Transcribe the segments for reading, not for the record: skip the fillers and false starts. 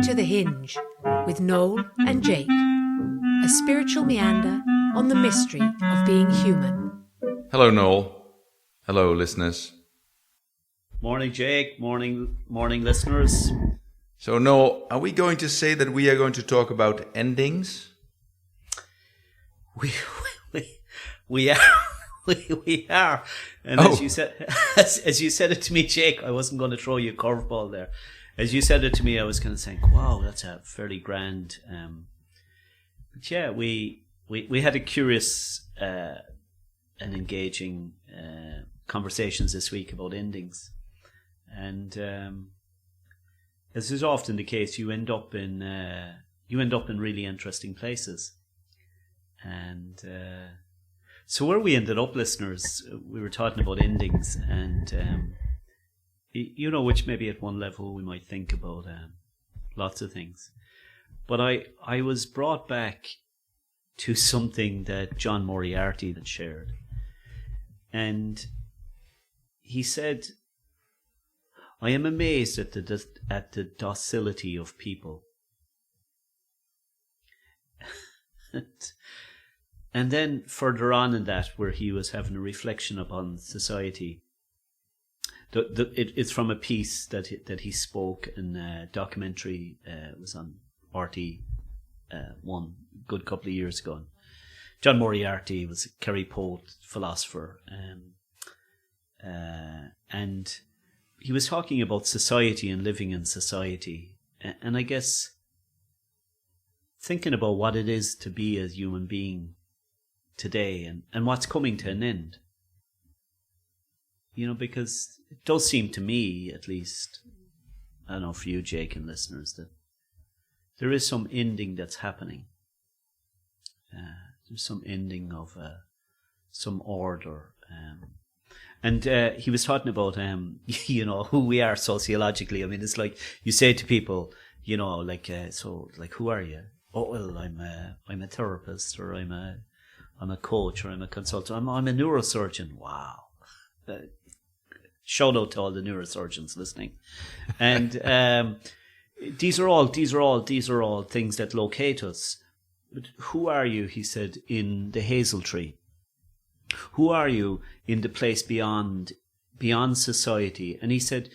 to The Hinge with Noel and Jake, a spiritual meander on the mystery of being human. Hello, Noel. Hello, listeners. Morning, Jake. Morning, listeners. So, Noel, are we going to say that we are going to talk about endings? We are. We are. And as you said, as you said it to me, Jake, I wasn't going to throw you a curveball there. As you said it to me, I was kind of saying, "Wow, that's a fairly grand." But yeah, we had a curious and engaging conversations this week about endings, and as is often the case, you end up in really interesting places, and. So where we ended up, listeners, we were talking about endings, and which maybe at one level we might think about lots of things. But I was brought back to something that John Moriarty had shared, and he said, "I am amazed at the docility of people." And then further on in that, where he was having a reflection upon society, it's from a piece that he spoke in a documentary. It was on RT one good couple of years ago. And John Moriarty was a Kerry poet, philosopher, and he was talking about society and living in society, and I guess thinking about what it is to be a human being today and what's coming to an end. Because it does seem to me, at least, I don't know for you, Jake, and listeners, that there is some ending that's happening. There's some ending of some order. And he was talking about, who we are sociologically. I mean, it's like you say to people, who are you? Oh, well, I'm a therapist, or I'm a coach, or I'm a consultant. I'm a neurosurgeon. Wow. Shout out to all the neurosurgeons listening. And these are all things that locate us. But who are you, he said, in the hazel tree? Who are you in the place beyond society? And he said,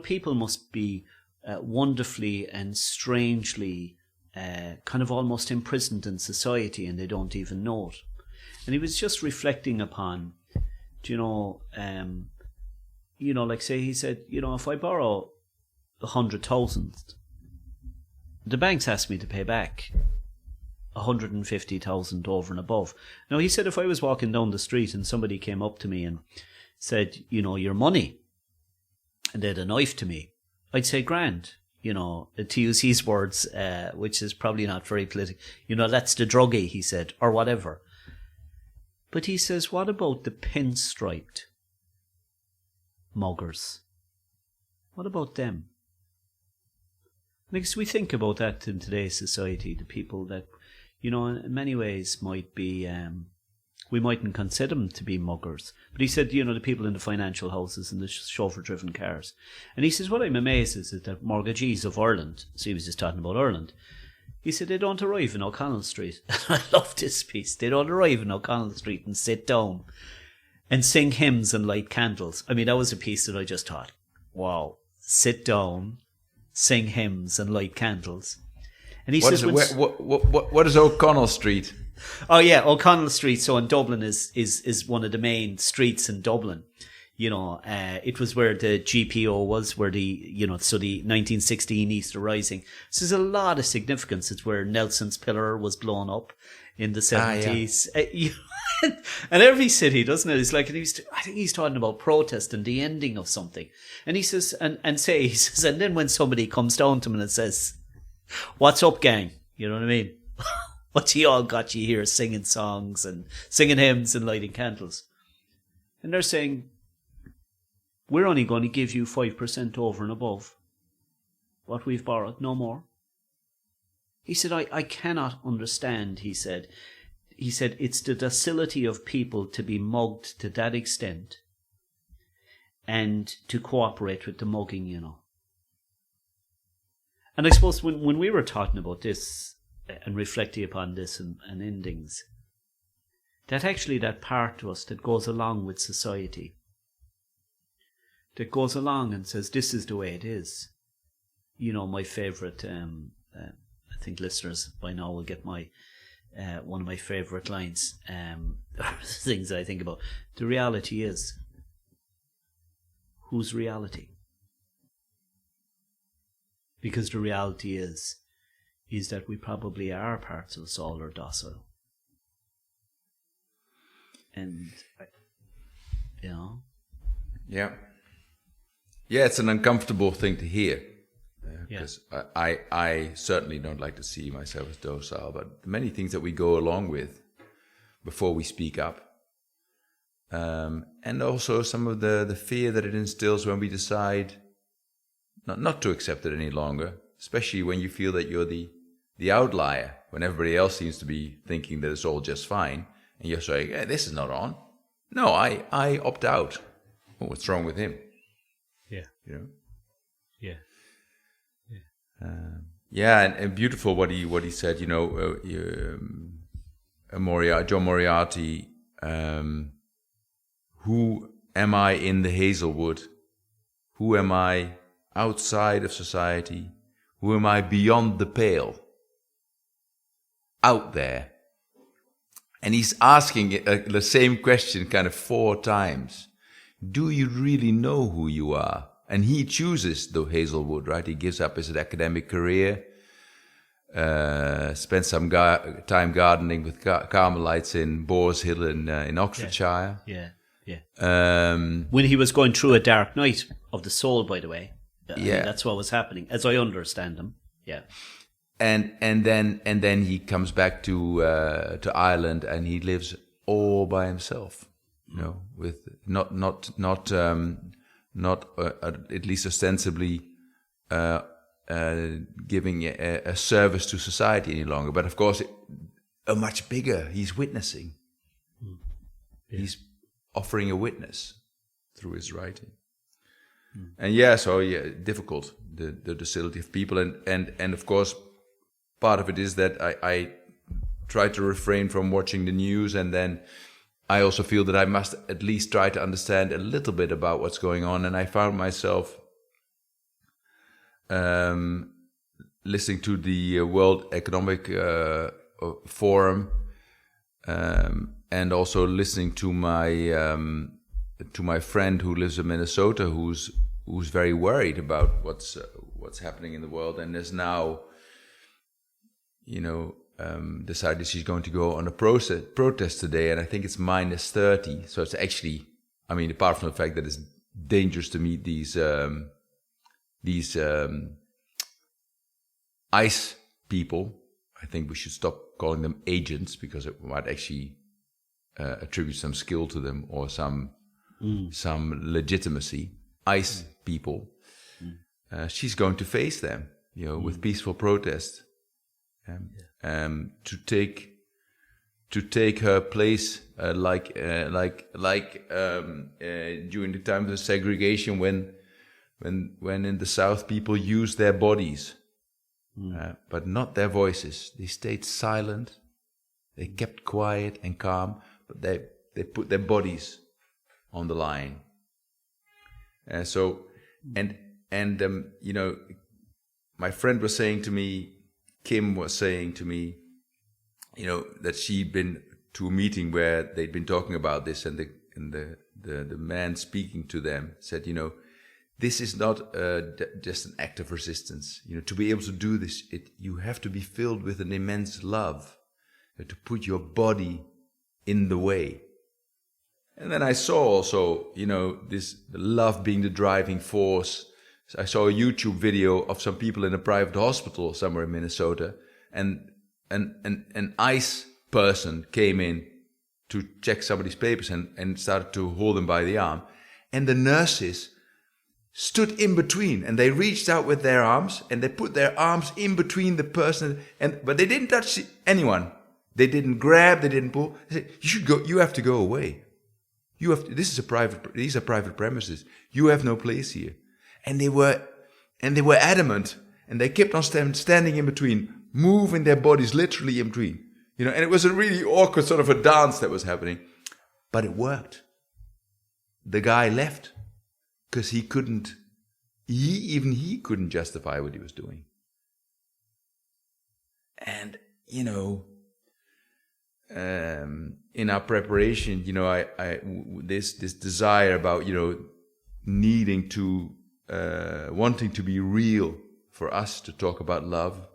people must be wonderfully and strangely kind of almost imprisoned in society, and they don't even know it. And he was just reflecting upon, say he said, if I borrow 100,000, the banks ask me to pay back 150,000 over and above. Now, he said, if I was walking down the street and somebody came up to me and said, your money, and they had a knife to me, I'd say, grand. To use his words, which is probably not very political, that's the druggie, he said, or whatever. But he says, what about the pinstriped muggers? What about them? Because we think about that in today's society, the people that, in many ways might be, we mightn't consider them to be muggers. But he said, the people in the financial houses and the chauffeur-driven cars. And he says, what I'm amazed is that mortgagees of Ireland, so he was just talking about Ireland, he said they don't arrive in O'Connell Street. I love this piece. They don't arrive in O'Connell Street and sit down and sing hymns and light candles. I mean, that was a piece that I just thought, wow, sit down, sing hymns and light candles. And he says, what is O'Connell Street? Oh yeah, O'Connell Street. So in Dublin is one of the main streets in Dublin. It was where the GPO was, where the 1916 Easter Rising. So there's a lot of significance. It's where Nelson's Pillar was blown up in the 70s. And every city, doesn't it? It's like, I think he's talking about protest and the ending of something. And he says, and then when somebody comes down to him and says, "What's up, gang?" You know what I mean? What's you all got you here singing songs and singing hymns and lighting candles? And they're saying, we're only going to give you 5% over and above what we've borrowed, no more. He said, I cannot understand, he said. He said, it's the docility of people to be mugged to that extent and to cooperate with the mugging, And I suppose when we were talking about this and reflecting upon this and endings, that actually that part of us that goes along with society, that goes along and says, this is the way it is. You know, my favourite, I think listeners by now will get my one of my favourite lines, things that I think about. The reality is, whose reality? Because the reality is that we probably are parts of us all are docile. And, you know. Yeah. Yeah, it's an uncomfortable thing to hear. Because I certainly don't like to see myself as docile, but many things that we go along with before we speak up. And also some of the fear that it instills when we decide not to accept it any longer, especially when you feel that you're the outlier, when everybody else seems to be thinking that it's all just fine, and you're saying, hey, this is not on. No, I opt out. Oh, what's wrong with him? Yeah. You know? Yeah. And beautiful what he said. You know, John Moriarty. Who am I in the Hazelwood? Who am I outside of society? Who am I beyond the pale? Out there. And he's asking the same question kind of 4 times. Do you really know who you are? And he chooses the Hazelwood, right? He gives up his academic career, spends some time gardening with Carmelites in Boars Hill in Oxfordshire. Yeah. When he was going through a dark night of the soul, by the way. I mean, that's what was happening, as I understand him. Yeah. And then he comes back to Ireland, and he lives all by himself. You know, with not at least ostensibly giving a service to society any longer. But of course, a much bigger. He's witnessing. Yeah. He's offering a witness through his writing. And difficult, the docility of people. And of course, part of it is that I try to refrain from watching the news, and then I also feel that I must at least try to understand a little bit about what's going on. And I found myself listening to the World Economic Forum, and also listening to my friend who lives in Minnesota, who's very worried about what's happening in the world, and is now, decided she's going to go on a protest today, and I think it's -30. So it's actually, apart from the fact that it's dangerous to meet these ICE people, I think we should stop calling them agents, because it might actually attribute some skill to them or some legitimacy. ICE people, she's going to face them, with peaceful protest. To take her place, like during the time of the segregation, when in the South people used their bodies, but not their voices. They stayed silent. They kept quiet and calm, but they put their bodies on the line. My friend was saying to me, Kim was saying to me, that she'd been to a meeting where they'd been talking about this, and the man speaking to them said, this is not just an act of resistance. To be able to do this, you have to be filled with an immense love, to put your body in the way. And then I saw also, this love being the driving force. I saw a YouTube video of some people in a private hospital somewhere in Minnesota, and an ICE person came in to check somebody's papers and started to hold them by the arm. And the nurses stood in between, and they reached out with their arms, and they put their arms in between the person, but they didn't touch anyone. They didn't grab, they didn't pull. They said, "You should go. You have to go away. These are private premises. You have no place here." And they were adamant. And they kept on standing in between, moving their bodies literally in between. And it was a really awkward sort of a dance that was happening. But it worked. The guy left because he couldn't justify what he was doing. And, in our preparation, this desire about, needing to, wanting to be real for us to talk about love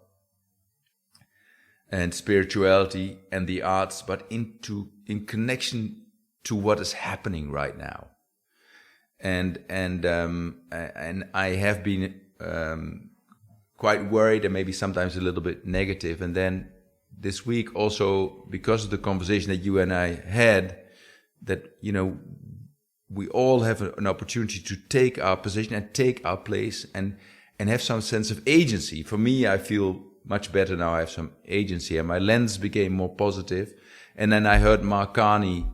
and spirituality and the arts, but in connection to what is happening right now. And I have been quite worried and maybe sometimes a little bit negative. And then this week also, because of the conversation that you and I had, that, we all have an opportunity to take our position and take our place and have some sense of agency. For me, I feel much better now. I have some agency and my lens became more positive. And then I heard Mark Carney,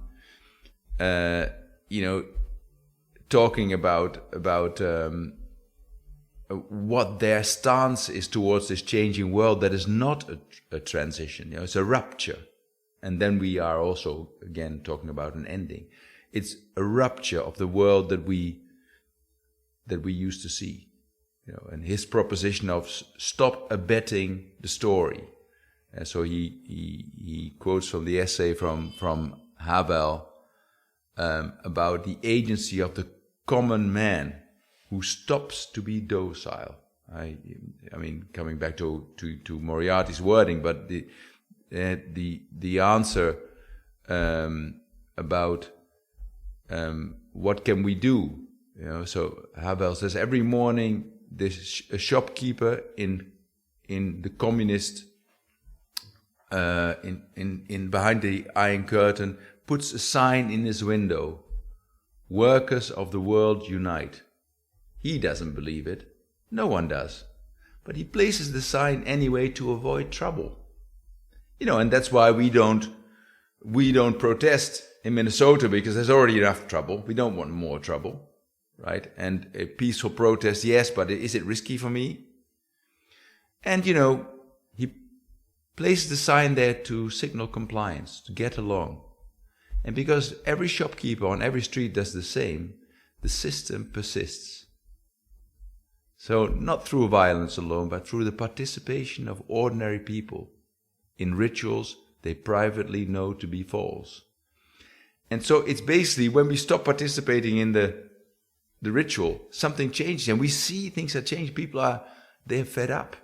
talking about what their stance is towards this changing world that is not a transition. It's a rupture. And then we are also, again, talking about an ending. It's a rupture of the world that we used to see. And his proposition of stop abetting the story. And so he quotes from the essay from Havel about the agency of the common man who stops to be docile. I mean, coming back to Moriarty's wording, but the answer about what can we do? So Havel says every morning a shopkeeper in the communist in behind the Iron Curtain puts a sign in his window: "Workers of the world unite." He doesn't believe it. No one does. But he places the sign anyway to avoid trouble. And that's why we don't protest in Minnesota, because there's already enough trouble. We don't want more trouble, right? And a peaceful protest, yes, but is it risky for me? And, he places the sign there to signal compliance, to get along. And because every shopkeeper on every street does the same, the system persists. So not through violence alone, but through the participation of ordinary people in rituals they privately know to be false. And so it's basically when we stop participating in the ritual, something changes, and we see things that change. People they're fed up,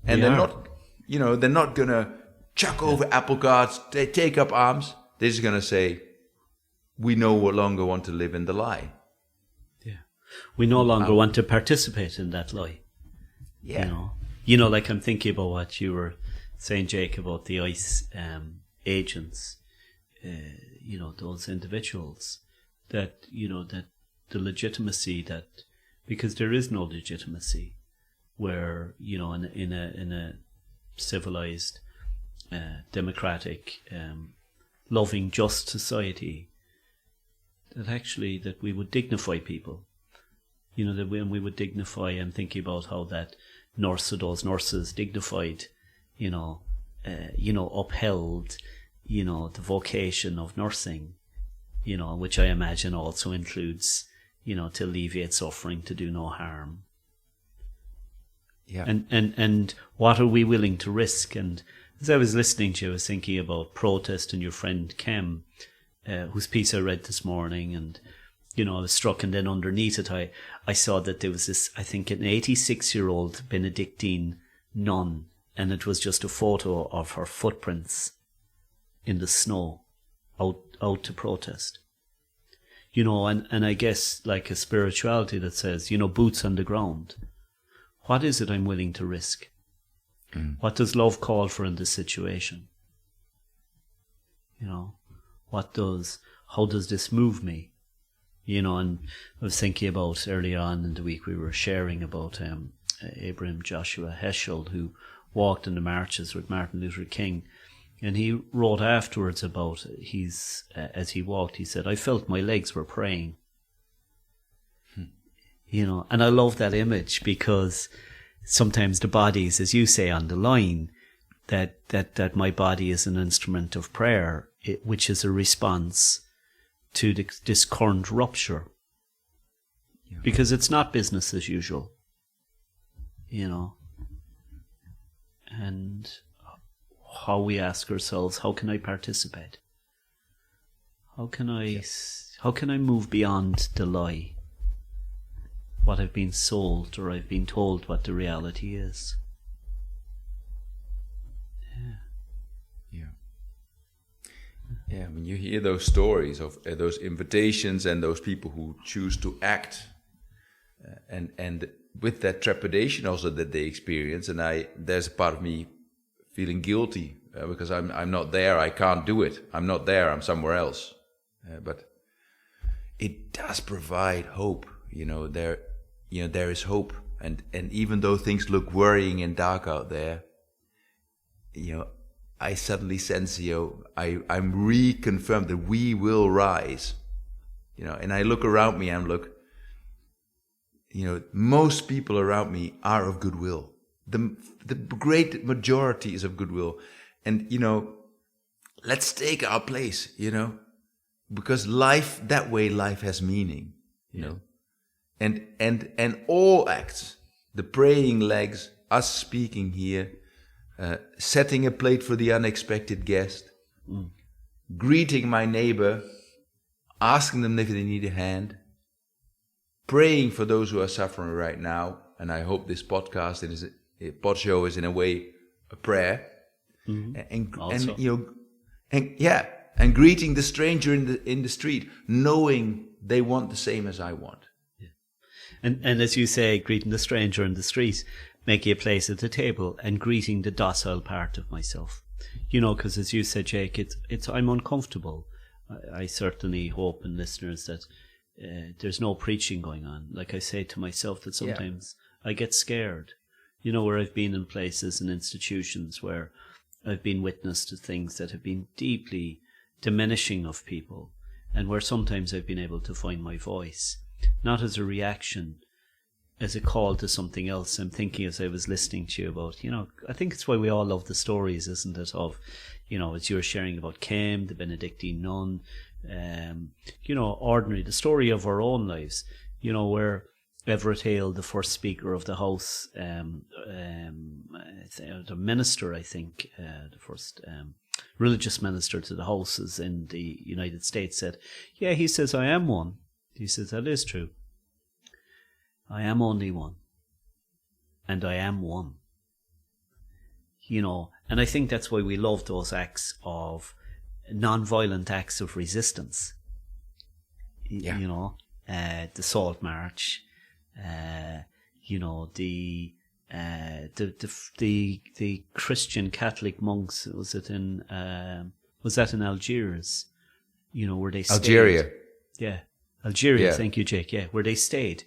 and they're not gonna chuck over apple carts. They take up arms. They're just gonna say, we no longer want to live in the lie. Yeah, we no longer want to participate in that lie. Yeah, like I'm thinking about what you were saying, Jake, about the ICE agents. Those individuals that the legitimacy that, because there is no legitimacy where, in a civilized, democratic, loving, just society, that we would dignify people, that we would dignify. I'm thinking about how that those nurses dignified, upheld, the vocation of nursing, which I imagine also includes, to alleviate suffering, to do no harm. Yeah. And what are we willing to risk? And as I was listening to you, I was thinking about protest and your friend Kem, whose piece I read this morning, and, I was struck, and then underneath it, I saw that there was this, I think, an 86-year-old Benedictine nun, and it was just a photo of her footprints in the snow, out to protest. And I guess like a spirituality that says, boots on the ground. What is it I'm willing to risk? What does love call for in this situation? How does this move me? And I was thinking about earlier on in the week, we were sharing about Abraham Joshua Heschel, who walked in the marches with Martin Luther King. And he wrote afterwards about as he walked, he said, I felt my legs were praying. And I love that image, because sometimes the body's, as you say, on the line, that my body is an instrument of prayer, which is a response to this current rupture. Yeah. Because it's not business as usual, and how we ask ourselves, how can I participate? How can I move beyond the lie? What I've been sold, or I've been told what the reality is. Yeah, when you hear those stories of those invitations and those people who choose to act, and with that trepidation also that they experience, and there's a part of me feeling guilty because I'm not there, I can't do it, I'm not there, I'm somewhere else. But it does provide hope, there is hope, and even though things look worrying and dark out there, I suddenly sense, I'm reconfirmed that we will rise, and I look around me and look, most people around me are of goodwill. The great majority is of goodwill, and let's take our place, because life has meaning, and all acts, the praying legs, us speaking here, setting a plate for the unexpected guest, greeting my neighbor, asking them if they need a hand, praying for those who are suffering right now, and I hope this podcast pod show is in a way a prayer, and greeting the stranger in the street, knowing they want the same as I want. Yeah. And as you say, greeting the stranger in the street, making a place at the table, and greeting the docile part of myself. Because as you said, Jake, it's I'm uncomfortable. I certainly hope, in listeners, that there's no preaching going on. Like I say to myself, that sometimes I get scared. Where I've been in places and institutions where I've been witness to things that have been deeply diminishing of people, and where sometimes I've been able to find my voice, not as a reaction, as a call to something else. I'm thinking, as I was listening to you, about, I think it's why we all love the stories, isn't it, of, as you were sharing about Kim, the Benedictine nun, ordinary, the story of our own lives, where Everett Hale, the first speaker of the House, the minister, I think, the first religious minister to the Houses in the United States, said, he says, I am one. He says, that is true. I am only one. And I am one. And I think that's why we love those acts of non-violent acts of resistance. The Salt March, the Christian Catholic monks. Was that in Algiers? Where they stayed. Algeria. Yeah, Algeria. Yeah. Thank you, Jake. Yeah, where they stayed.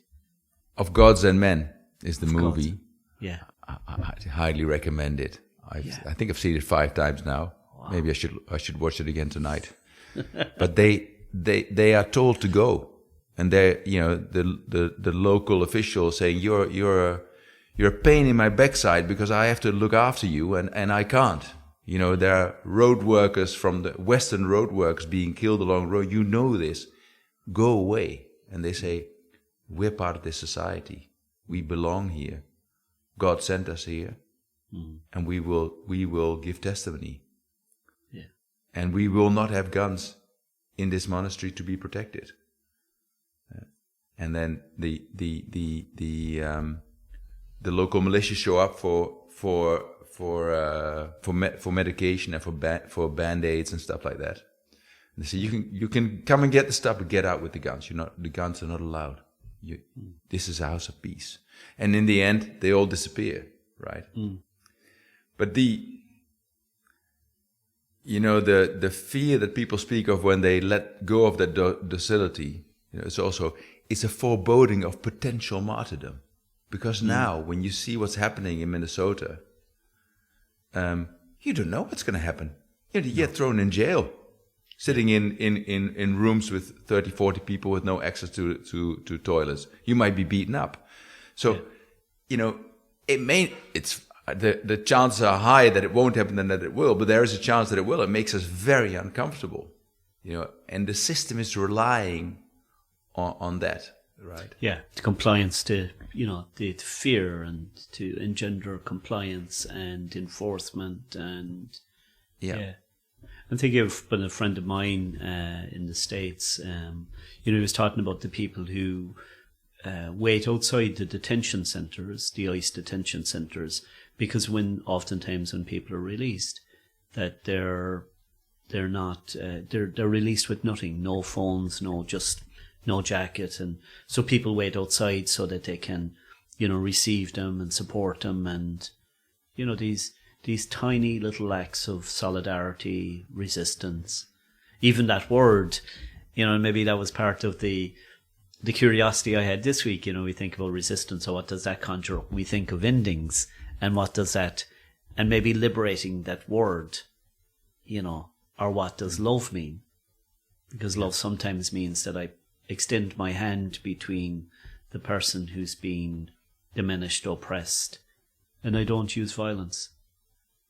Of Gods and Men is the movie. God. Yeah, I highly recommend it. I think I've seen it 5 times now. Wow. Maybe I should watch it again tonight. But they are told to go, and they the local official saying you're a pain in my backside because I have to look after you and I can't. There are road workers from the Western road workers being killed along the road. This. Go away. And they say, we're part of this society. We belong here. God sent us here, and we will give testimony. Yeah. And we will not have guns in this monastery to be protected. And then the local militia show up for medication and for band-aids and stuff like that. And they say you can come and get the stuff, but get out with the guns. The guns are not allowed. This is a house of peace. And in the end, they all disappear, right? But the fear that people speak of when they let go of that docility, it's a foreboding of potential martyrdom. Because now, when you see what's happening in Minnesota, you don't know what's going to happen. You get thrown in jail, sitting in rooms with 30, 40 people with no access to toilets. You might be beaten up. So, the chances are high that it won't happen and that it will, but there is a chance that it will. It makes us very uncomfortable, and the system is relying on that, right? Yeah, to compliance to, the fear and to engender compliance and enforcement and yeah. I'm thinking of a friend of mine in the States. He was talking about the people who wait outside the detention centres, the ICE detention centres, because oftentimes when people are released, that they're released with nothing, no phones, no jacket, and so people wait outside so that they can, receive them and support them, and these tiny little acts of solidarity, resistance. Even that word, maybe that was part of the curiosity I had this week. We think about resistance, so what does that conjure up? We think of endings, and what does that, and maybe liberating that word, or what does love mean? Because love sometimes means that I extend my hand between the person who's been diminished, oppressed, and I don't use violence.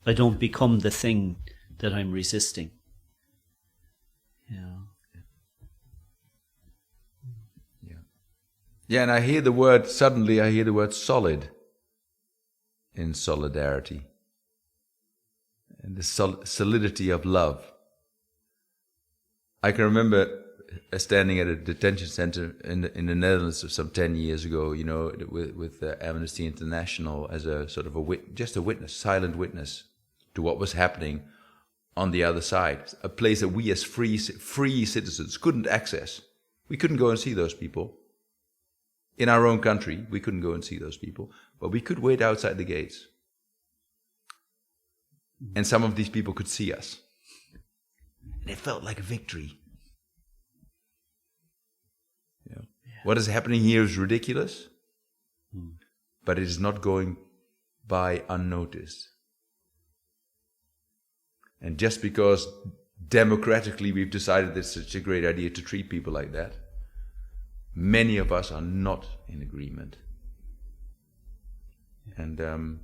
I don't become the thing that I'm resisting. Yeah, and I hear the word solid in solidarity. And the solidity of love. I can remember standing at a detention center in the Netherlands some 10 years ago, with Amnesty International as a sort of a witness, silent witness to what was happening on the other side. A place that we as free citizens couldn't access. We couldn't go and see those people. In our own country, we couldn't go and see those people, but we could wait outside the gates. And some of these people could see us. And it felt like a victory. What is happening here is ridiculous, but it is not going by unnoticed. And just because democratically we've decided it's such a great idea to treat people like that, many of us are not in agreement. And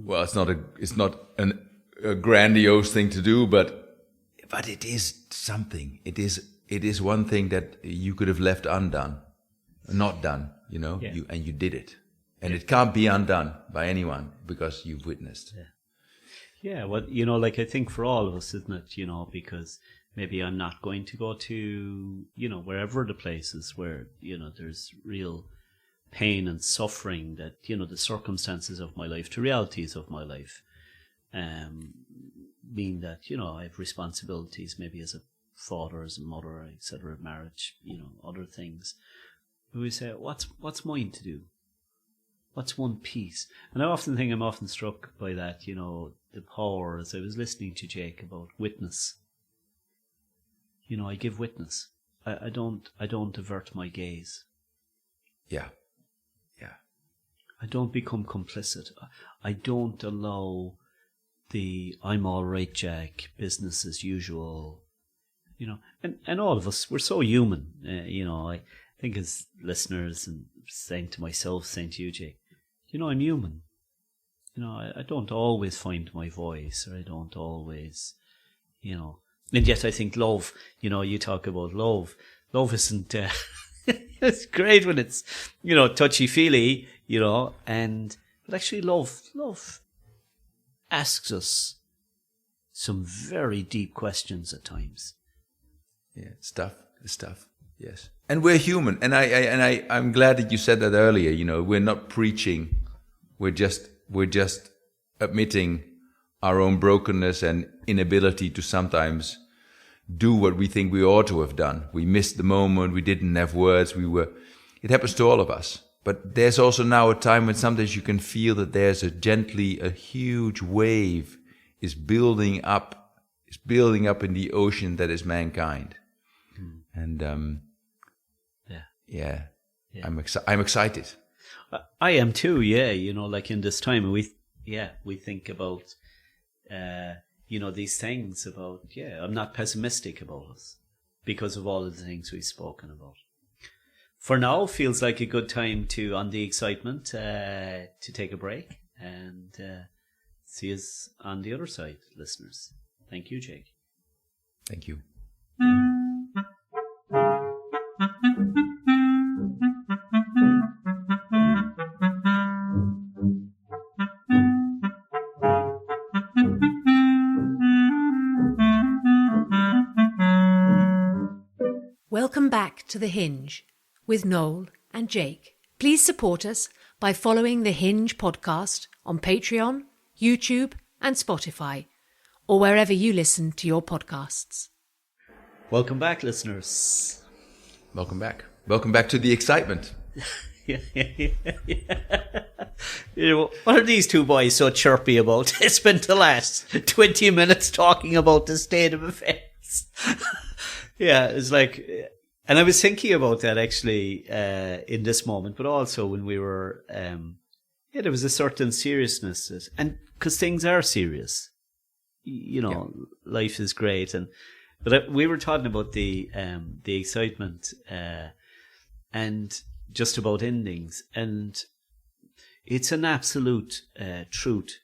well, it's not a grandiose thing to do, but it is something. It is one thing that you could have left undone, not done. And you did it, and it can't be undone by anyone because you've witnessed. Yeah. Well, I think for all of us, isn't it? Because maybe I'm not going to go to, wherever the places where, there's real pain and suffering that, the circumstances of my life, the realities of my life, mean that, I have responsibilities maybe as a father, as a mother, etc., marriage, other things. But we say, what's mine to do? What's one piece? And I often think I'm often struck by that, the power, as I was listening to Jake about witness. I give witness. I don't avert my gaze. Yeah. I don't become complicit. I don't allow the I'm all right, Jack, business as usual. And all of us, we're so human. I think as listeners, and saying to myself, saying to you, Jake, I'm human. I don't always find my voice, or I don't always, and yet I think love, you talk about love. Love isn't, it's great when it's, touchy-feely, but actually love asks us some very deep questions at times. Yeah, stuff, yes. And we're human, and I'm glad that you said that earlier. We're not preaching. We're just admitting our own brokenness and inability to sometimes do what we think we ought to have done. We missed the moment. We didn't have words. It happens to all of us. But there's also now a time when sometimes you can feel that there's a huge wave is building up in the ocean that is mankind. And yeah. I'm excited. I am too. Yeah, like in this time, we think about these things about. Yeah, I'm not pessimistic about us because of all of the things we've spoken about. for now, feels like a good time to, on the excitement, to take a break and see us on the other side, listeners. Thank you, Jake. Thank you. Welcome back to The Hinge with Noel and Jake. Please support us by following The Hinge podcast on Patreon, YouTube and Spotify, or wherever you listen to your podcasts. Welcome back, listeners. Welcome back. Welcome back to the excitement. Yeah. You know, what are these two boys so chirpy about? They spent the last 20 minutes talking about the state of affairs. Yeah, it's like, and I was thinking about that actually in this moment, but also when we were, there was a certain seriousness, and because things are serious, you know, life is great, but we were talking about the excitement and just about endings, and it's an absolute truth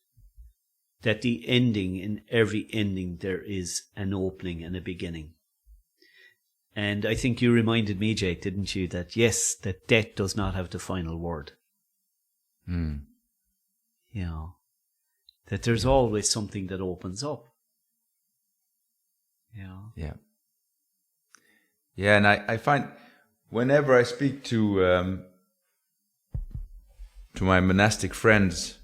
that the ending, in every ending, there is an opening and a beginning. And I think you reminded me, Jake, didn't you, that yes, that death does not have the final word. You know, that there's always something that opens up. You know? Yeah. Yeah, and I find whenever I speak to my monastic friends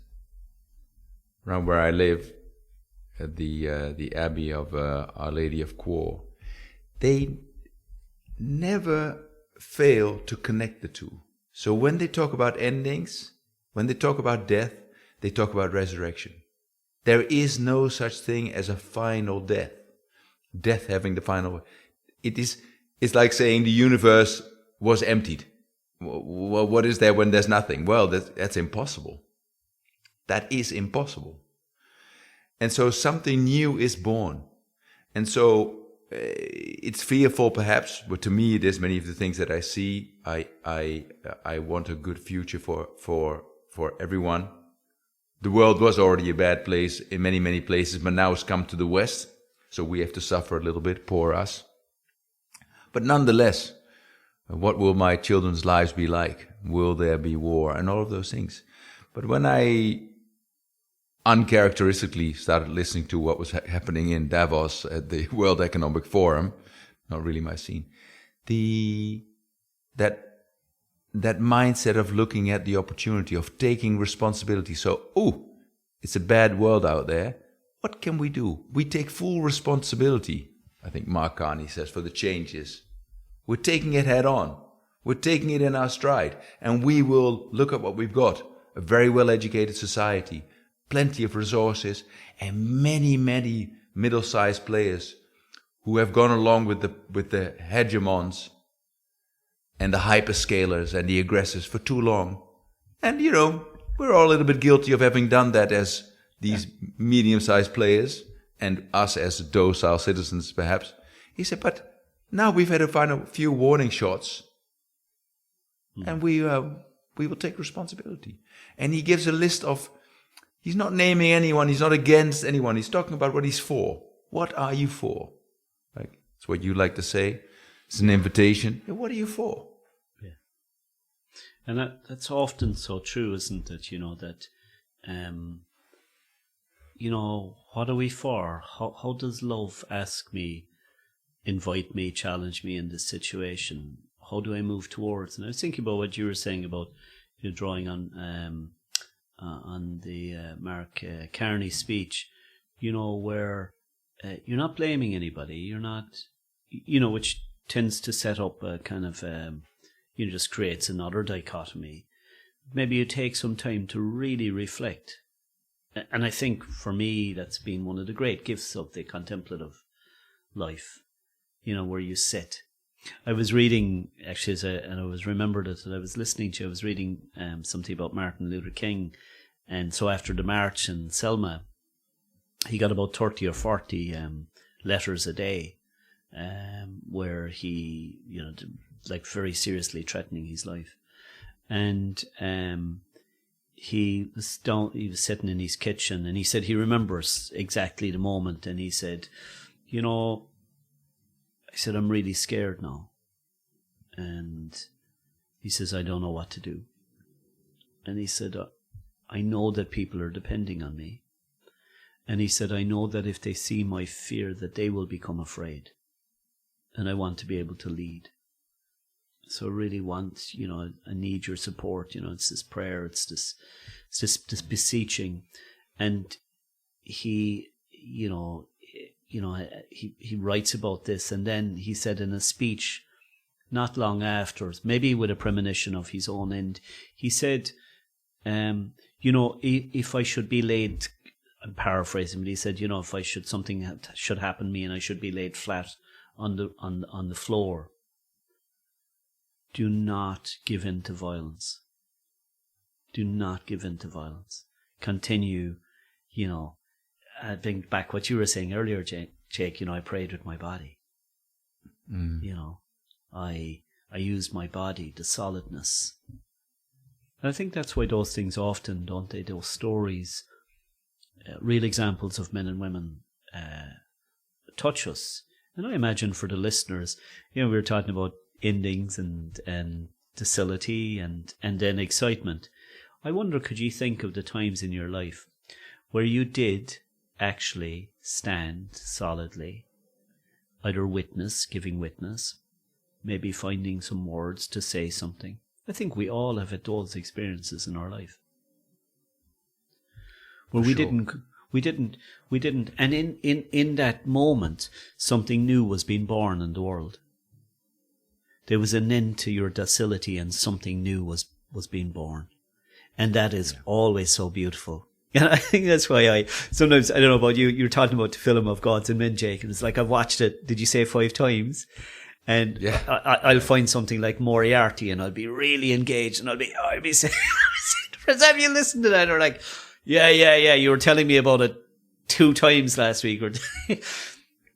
around where I live, at the Abbey of Our Lady of Quor, they never fail to connect the two. So when they talk about endings, when they talk about death, they talk about resurrection. There is no such thing as a final death. Death having the final word. It's like saying the universe was emptied. Well, what is there when there's nothing? Well, that's impossible. That is impossible. And so something new is born. And so it's fearful, perhaps, but to me, it is many of the things that I see. I want a good future for everyone. The world was already a bad place in many, many places, but now it's come to the West, so we have to suffer a little bit, poor us. But nonetheless, what will my children's lives be like? Will there be war? And all of those things. But when I uncharacteristically started listening to what was happening in Davos at the World Economic Forum, not really my scene, that mindset of looking at the opportunity, of taking responsibility. So, it's a bad world out there. What can we do? We take full responsibility, I think Mark Carney says, for the changes. We're taking it head on. We're taking it in our stride. And we will look at what we've got. A very well-educated society, plenty of resources, and many, many middle-sized players who have gone along with the hegemons and the hyperscalers and the aggressors for too long. And, you know, we're all a little bit guilty of having done that as these medium-sized players, and us as docile citizens, perhaps. He said, but now we've had to find a few warning shots, and we will take responsibility. And he gives a list of, he's not naming anyone, he's not against anyone, he's talking about what he's for. What are you for? Like, it's what you like to say. It's an invitation. Yeah, what are you for? Yeah. And that's often so true, isn't it? You know, that, you know, what are we for? How does love ask me, invite me, challenge me in this situation? How do I move towards? And I was thinking about what you were saying about, you know, drawing on the Mark Carney speech, you know, where you're not blaming anybody. You're not, you know, which tends to set up a kind of, you know, just creates another dichotomy. Maybe you take some time to really reflect. And I think for me, that's been one of the great gifts of the contemplative life, you know, where you sit. I was reading, actually, and I was remembered it, that I was listening to, I was reading something about Martin Luther King. And so after the march in Selma, he got about 30 or 40 letters a day where he, like very seriously threatening his life. And he was sitting in his kitchen, and he said he remembers exactly the moment, and he said, I said, I'm really scared now. And he says, I don't know what to do. And he said, I know that people are depending on me. And he said, I know that if they see my fear, that they will become afraid. And I want to be able to lead. So I really want, I need your support. It's this prayer, it's this beseeching. And he, he writes about this. And then he said in a speech not long afterwards, maybe with a premonition of his own end, he said, if I should be laid, I'm paraphrasing, but he said, if something should happen to me and I should be laid flat on the floor, do not give in to violence. Do not give in to violence. Continue, I think back what you were saying earlier, Jake, I prayed with my body. I use my body, the solidness. And I think that's why those things often, don't they, those stories, real examples of men and women touch us. And I imagine for the listeners, we were talking about endings and docility and then excitement. I wonder, could you think of the times in your life where you did actually stand solidly, either giving witness, maybe finding some words to say something? I think we all have had those experiences in our life. Where we didn't, and in that moment, something new was being born in the world. There was an end to your docility and something new was being born. And that is always so beautiful. And I think that's why sometimes, I don't know about you, you're talking about the film of Gods and Men, Jake, and it's like I've watched it, did you say 5 times? And I'll find something like Moriarty and I'll be really engaged and I'll be saying, have you listened to that? Or like, yeah, you were telling me about it 2 times last week, or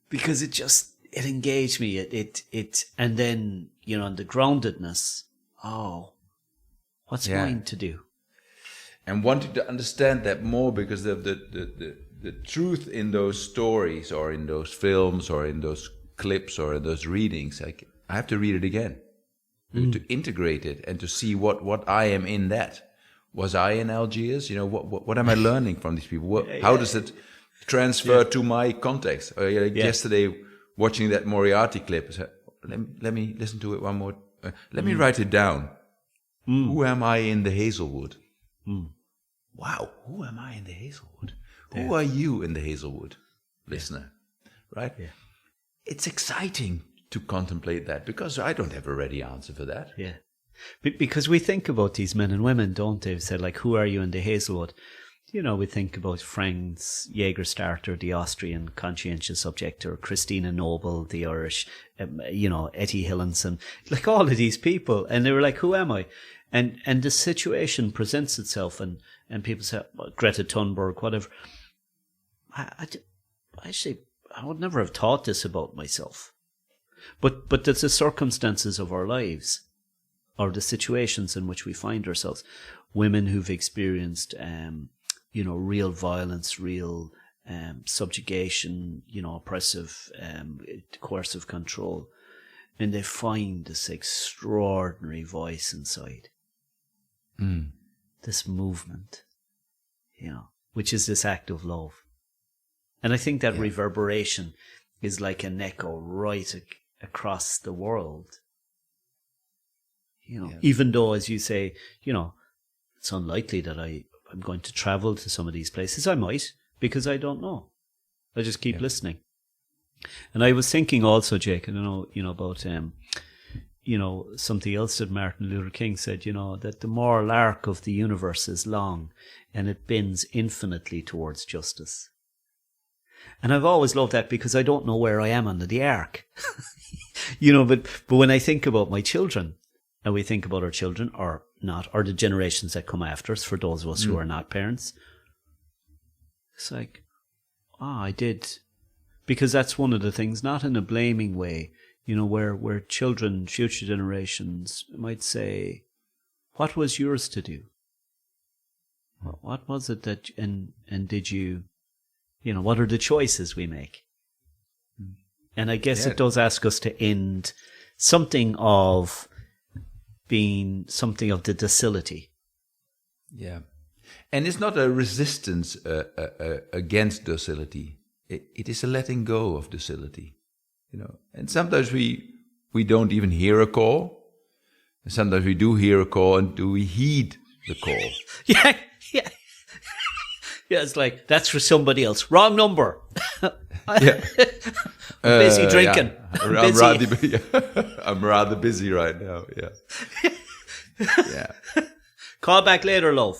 because it engaged me. And then, the groundedness. Oh, what's mine to do? And wanting to understand that more, because the truth in those stories or in those films or in those clips or in those readings, I have to read it again to integrate it and to see what I am in that. Was I in Algiers? What am I learning from these people? How does it transfer to my context? Yesterday, watching that Moriarty clip, I said, let me listen to it one more. Let me write it down. Who am I in the Hazelwood? Wow, who am I in the Hazelwood? Who are you in the Hazelwood, listener? Right? Yeah. It's exciting to contemplate that, because I don't have a ready answer for that. Yeah. Because we think about these men and women, don't they? Said, like, who are you in the Hazelwood? We think about Franz Jägerstarter, the Austrian conscientious objector, Christina Noble, the Irish, Etty Hillinson, like all of these people. And they were like, who am I? And the situation presents itself, and people say, well, Greta Thunberg, whatever. I would never have thought this about myself. But there's the circumstances of our lives, or the situations in which we find ourselves. Women who've experienced, real violence, real subjugation, oppressive, coercive control. And they find this extraordinary voice inside. This movement, which is this act of love. And I think that reverberation is like an echo right across the world. Even though, as you say, it's unlikely that I'm going to travel to some of these places. I might, because I don't know. I just keep listening. And I was thinking also, Jake, I don't know, about, something else that Martin Luther King said, that the moral arc of the universe is long and it bends infinitely towards justice. And I've always loved that, because I don't know where I am under the arc. But when I think about my children, and we think about our children or not, or the generations that come after us, for those of us who are not parents, it's like, I did Because that's one of the things, not in a blaming way, where children, future generations might say, what was yours to do? What was it that, and did you, what are the choices we make? And I guess it does ask us to end something of the docility. Yeah. And it's not a resistance against docility. It is a letting go of docility. And sometimes we don't even hear a call. And sometimes we do hear a call, and do we heed the call? Yeah. Yeah, it's like, that's for somebody else. Wrong number. Yeah. I'm busy drinking. Yeah. I'm rather busy right now. Yeah. Yeah. Call back later, love.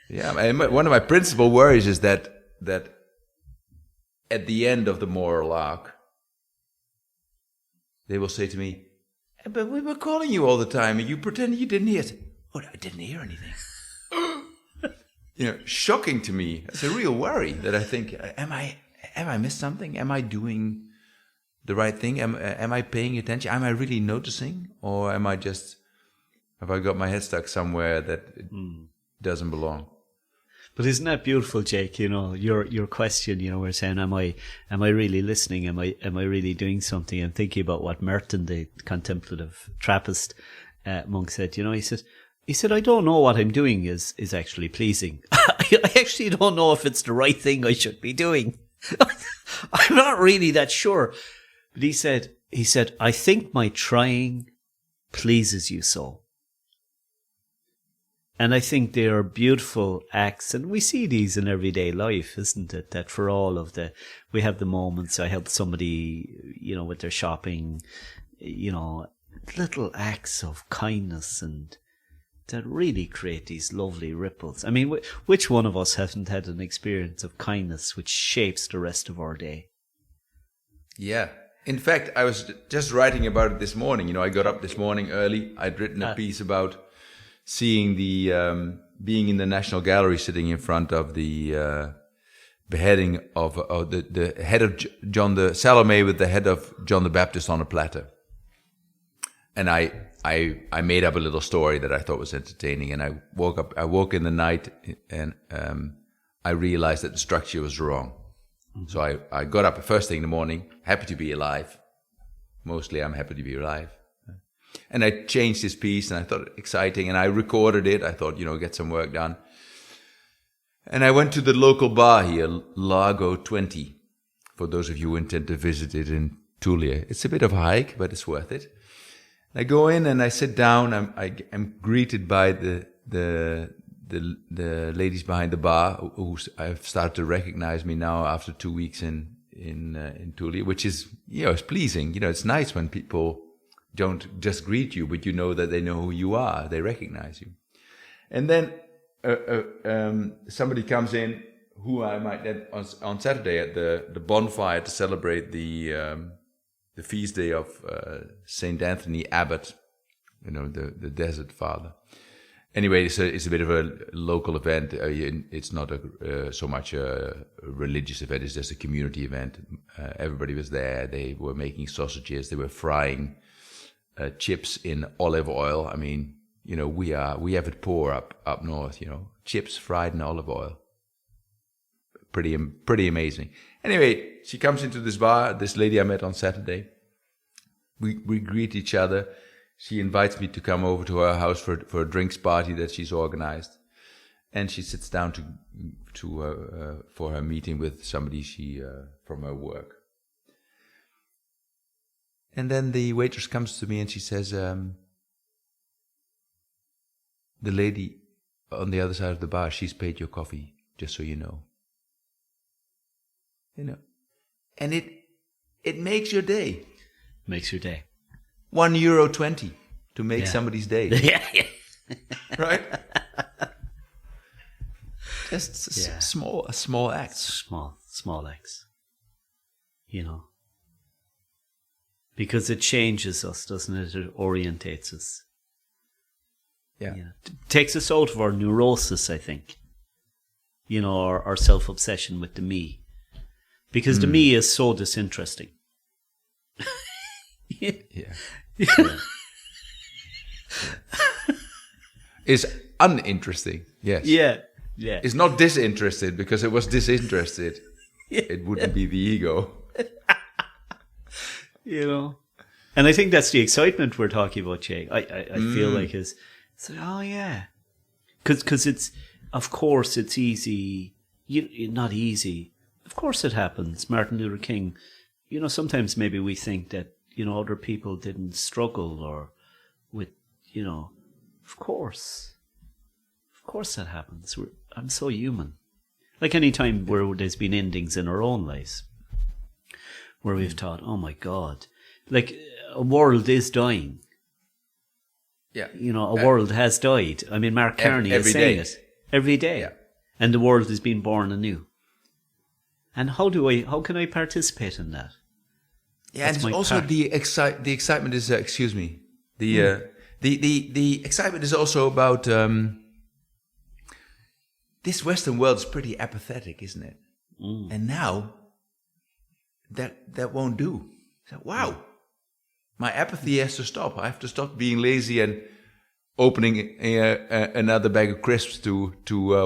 Yeah. And one of my principal worries is that at the end of the moral arc, they will say to me, but we were calling you all the time and you pretended you didn't hear it. Oh, I didn't hear anything. Shocking to me. It's a real worry that I think, have I missed something? Am I doing the right thing? Am I paying attention? Am I really noticing? Or have I got my head stuck somewhere that it doesn't belong? But isn't that beautiful, Jake? Your question, we're saying, am I really listening? Am I really doing something? And thinking about what Merton, the contemplative Trappist monk, said. He said, I don't know what I'm doing is actually pleasing. I actually don't know if it's the right thing I should be doing. I'm not really that sure. But he said, I think my trying pleases you so. And I think they are beautiful acts, and we see these in everyday life, isn't it? That for all of we have the moments, I help somebody, with their shopping, little acts of kindness and that really create these lovely ripples. I mean, which one of us hasn't had an experience of kindness which shapes the rest of our day? Yeah. In fact, I was just writing about it this morning. I got up this morning early. I'd written a piece about seeing being in the National Gallery, sitting in front of the beheading of the head of John the Salome with the head of John the Baptist on a platter. And I made up a little story that I thought was entertaining, and I woke in the night, and I realized that the structure was wrong. Mm-hmm. So I got up first thing in the morning, happy to be alive. Mostly I'm happy to be alive. And I changed this piece, and I thought it exciting, and I recorded it. I thought, get some work done. And I went to the local bar here, Largo 20, for those of you who intend to visit it in Tulia. It's a bit of a hike, but it's worth it. I go in and I sit down. I'm greeted by the ladies behind the bar who have started to recognize me now after 2 weeks in Tulia, which is it's pleasing. It's nice when people don't just greet you, but that they know who you are. They recognize you. And then somebody comes in who I might then on Saturday at the bonfire to celebrate the feast day of Saint Anthony Abbot, the Desert Father. Anyway, it's a bit of a local event. It's not so much a religious event. It's just a community event. Everybody was there. They were making sausages. They were frying chips in olive oil. I mean, we have it poor up north. Chips fried in olive oil. Pretty amazing. Anyway, she comes into this bar. This lady I met on Saturday. We greet each other. She invites me to come over to her house for a drinks party that she's organized, and she sits down for her meeting with somebody from her work. And then the waitress comes to me and she says, "The lady on the other side of the bar, she's paid your coffee, just so you know." And it makes your day. Makes your day. €1.20 to make somebody's day. Yeah. Right? Just small acts. Small acts. Because it changes us, doesn't it? It orientates us. Yeah. It takes us out of our neurosis, I think. Our self-obsession with the me. Because the me is so disinteresting. Yeah. Is uninteresting. Yes. Yeah. It's not disinterested, because it was disinterested. It wouldn't be the ego. And I think that's the excitement we're talking about, Jake. I feel like it's like, oh yeah, because it's, of course it's easy. Not easy. Of course it happens. Martin Luther King. Sometimes maybe we think that other people didn't struggle or with Of course that happens. I'm so human. Like any time where there's been endings in our own lives, where we've thought, oh my God, like a world is dying. Yeah. A world has died. I mean, Mark Carney is saying it every day. Yeah. And the world is being born anew. And how can I participate in that? Yeah, That's and it's also the excitement is, excuse me, the excitement is also about, this Western world is pretty apathetic, isn't it? And now, that won't do. So, wow, my apathy has to stop. I have to stop being lazy and opening another bag of crisps to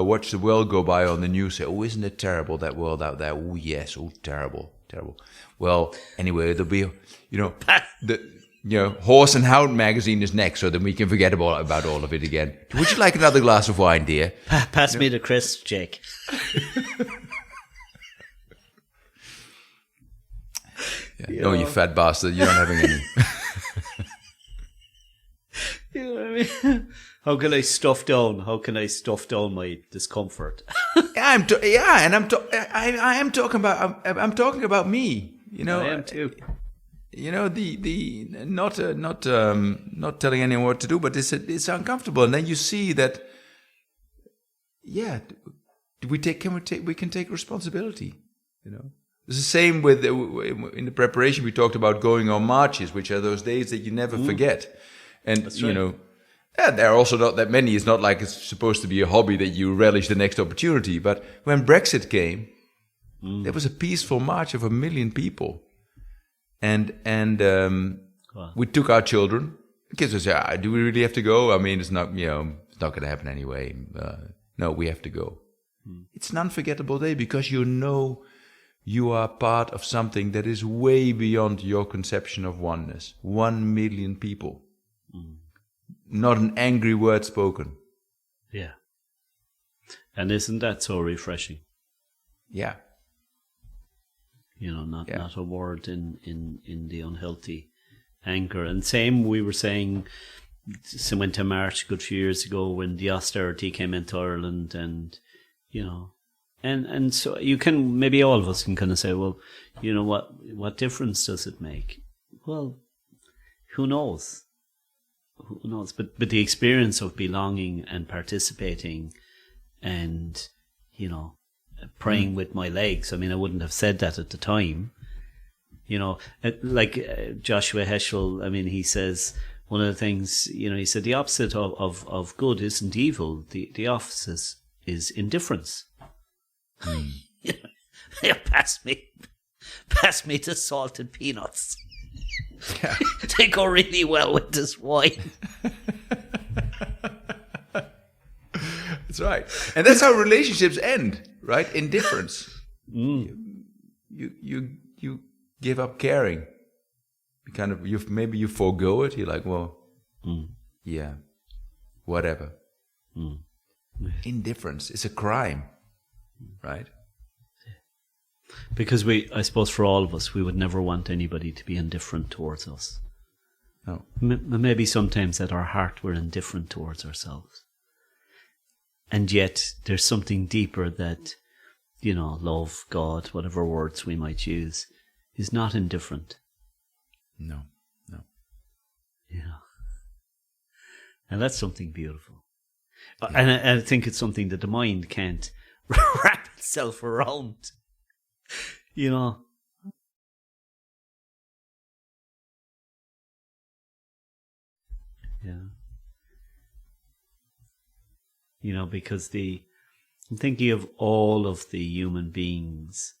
watch the world go by on the news. Say, oh, isn't it terrible, that world out there? Oh, yes, oh, terrible. Well, anyway, there'll be, Horse and Hound magazine is next, so then we can forget about all of it again. Would you like another glass of wine, dear? Pass me the crisp, Jake. No, you fat bastard. You're not having any. You know what I mean? How can I stuff down my discomfort? I'm talking about me. I am too. Not telling anyone what to do, but it's uncomfortable, and then you see that. Yeah, we can take responsibility. It's the same with in the preparation we talked about going on marches, which are those days that you never forget, and That's right. there are also not that many. It's not like it's supposed to be a hobby that you relish the next opportunity. But when Brexit came, there was a peaceful march of 1 million people. And we took our children. The kids would say, do we really have to go? I mean, it's not going to happen anyway. No, we have to go. It's an unforgettable day because you are part of something that is way beyond your conception of oneness. 1 million people. Not an angry word spoken. Yeah. And isn't that so refreshing? Yeah. Not a word in the unhealthy anger. And same, we were saying, went to March a good few years ago when the austerity came into Ireland, and and so you can, maybe all of us can kind of say, well, what difference does it make? Well, who knows? But the experience of belonging and participating and praying with my legs. I mean, I wouldn't have said that at the time. Like Joshua Heschel, I mean, he says one of the things, he said the opposite of good isn't evil. The opposite is indifference. Pass me the salted peanuts. Yeah. They go really well with this wine. That's right. And that's how relationships end, right? Indifference. You give up caring. Maybe you forego it. You're like, well, yeah, whatever. Indifference is a crime, right? Because I suppose for all of us, we would never want anybody to be indifferent towards us. No. Maybe sometimes at our heart we're indifferent towards ourselves. And yet there's something deeper that, love, God, whatever words we might use, is not indifferent. No. And that's something beautiful. Yeah. And I think it's something that the mind can't wrap itself around. Yeah. Because I'm thinking of all of the human beings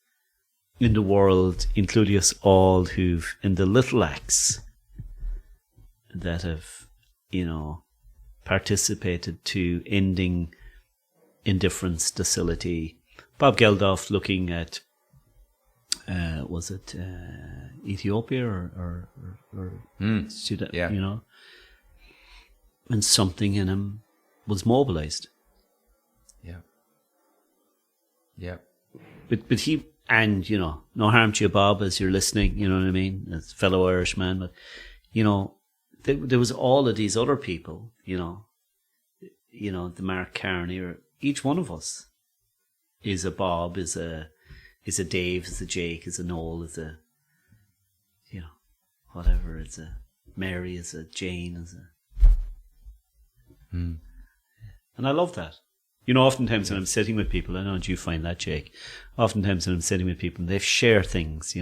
in the world, including us all, who've, in the little acts that have, participated to ending indifference, docility. Bob Geldof looking at, was it Ethiopia or Sudan, Yeah. and something in him was mobilized. Yeah. But he, and, no harm to you, Bob, as you're listening, you know what I mean, as a fellow Irishman, but, there was all of these other people, the Mark Carney, or each one of us is a Bob, is a Dave, is a Jake, is a Noel, is a, whatever, is a Mary, is a Jane, is a... And I love that. Oftentimes when I'm sitting with people, I know you find that, Jake, oftentimes when I'm sitting with people, they share things,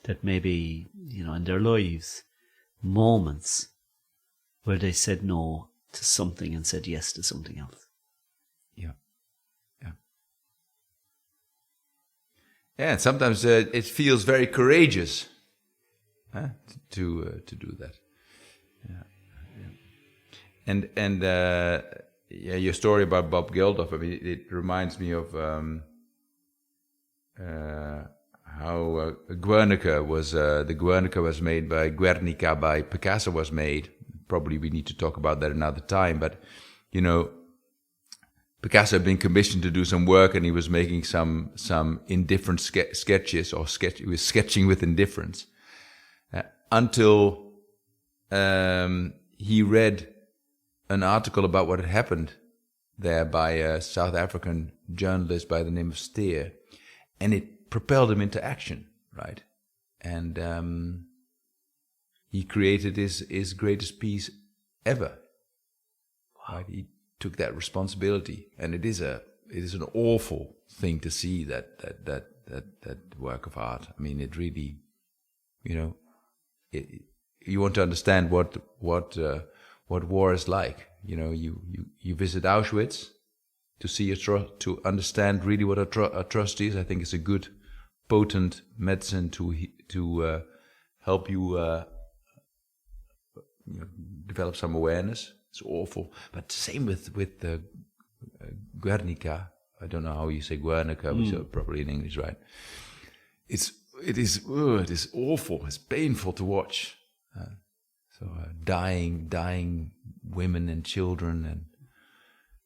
that maybe, in their lives, moments where they said no to something and said yes to something else. Yeah, and sometimes it feels very courageous to do that. And your story about Bob Geldof, I mean, it reminds me of how Guernica was, the Guernica was made by Guernica by Picasso was made. Probably we need to talk about that another time, but, Picasso had been commissioned to do some work, and he was making some indifferent sketches, he was sketching with indifference, until he read an article about what had happened there by a South African journalist by the name of Steer, and it propelled him into action, right? And he created his greatest piece ever. Right? He took that responsibility, and it is an awful thing to see that work of art. I mean, it really, you want to understand what war is like. You visit Auschwitz to see to understand really what atrocity is. I think it's a good, potent medicine to help you develop some awareness. It's awful, but same with the Guernica. I don't know how you say Guernica, which is properly in English, right? It is awful. It's painful to watch. Dying women and children,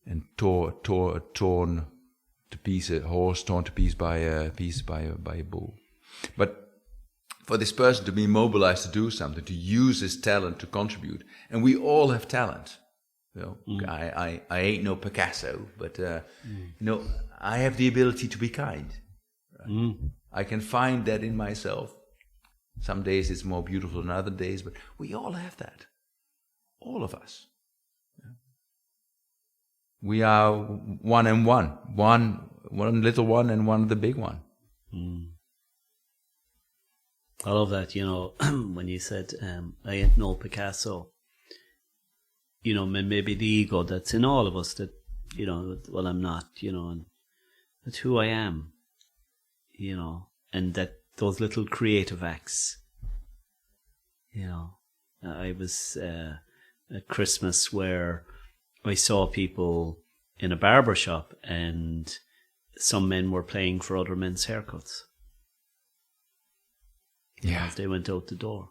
and torn to pieces, a horse torn to pieces by a bull. But for this person to be mobilized to do something, to use his talent to contribute, and we all have talent. I ain't no Picasso, but I have the ability to be kind. Right? I can find that in myself. Some days it's more beautiful than other days, but we all have that. All of us. We are one and one. One little one and one the big one. I love that, when you said, I ain't no Picasso, maybe the ego that's in all of us that, well, I'm not, and that's who I am, and that those little creative acts, I was at Christmas where I saw people in a barber shop, and some men were paying for other men's haircuts. As they went out the door.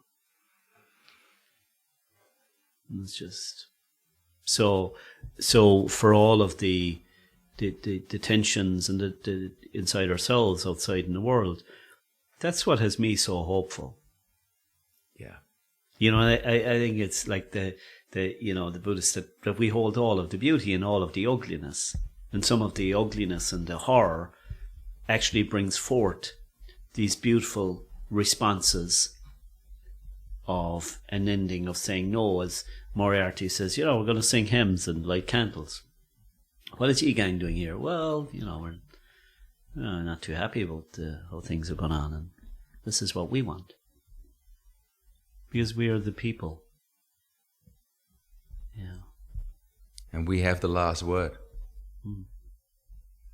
And it's just so for all of the tensions and the inside ourselves, outside in the world, that's what has me so hopeful. I think it's like the Buddhists that we hold all of the beauty and all of the ugliness, and some of the ugliness and the horror actually brings forth these beautiful responses of an ending of saying no, as Moriarty says, we're going to sing hymns and light candles. What is you gang doing here? Well, we're not too happy about how things are going on, and this is what we want. Because we are the people. Yeah. And we have the last word.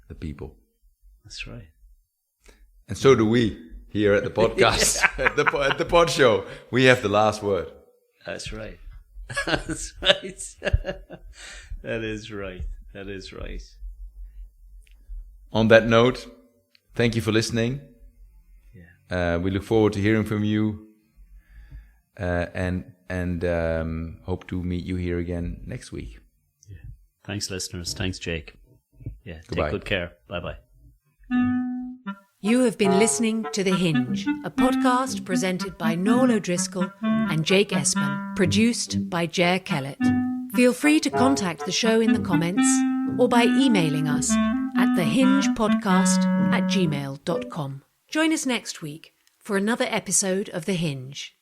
The people. That's right. And so do we here at the podcast, at the pod show. We have the last word. That's right. That's right. That is right. That is right. On that note, thank you for listening. Yeah. We look forward to hearing from you, and hope to meet you here again next week. Yeah. Thanks, listeners. Thanks, Jake. Yeah. Goodbye. Take good care. Bye-bye. You have been listening to The Hinge, a podcast presented by Noel O'Driscoll and Jake Espin, produced by Jer Kellett. Feel free to contact the show in the comments or by emailing us at thehingepodcast@gmail.com. Join us next week for another episode of The Hinge.